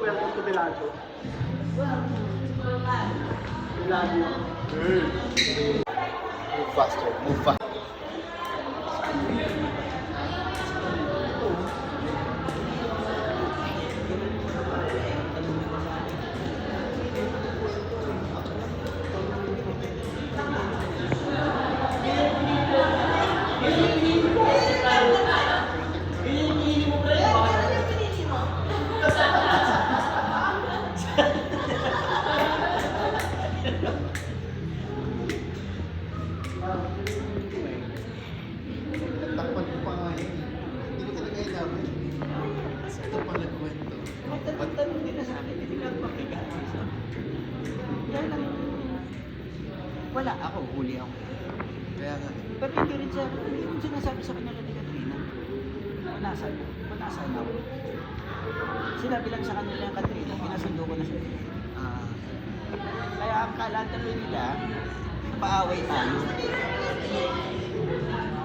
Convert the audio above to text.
welcome to Bellagio. Bellagio. Move faster, move faster. Takpan ko pa nga yun. Hindi ko talaga ilamin. Ito pa nagkwento. Tanong nila sa akin, hindi ka makigat. Kaya lang, wala ako, huli ako. Kaya nga. Pero hindi rin siya, hindi rin sinasabi sa kanila ni Katrina. Punasan ako. Sinabi lang sa kanila yung Katrina, pinasundo ko na siya. Kaya ang kalatan nila, paaway tayo.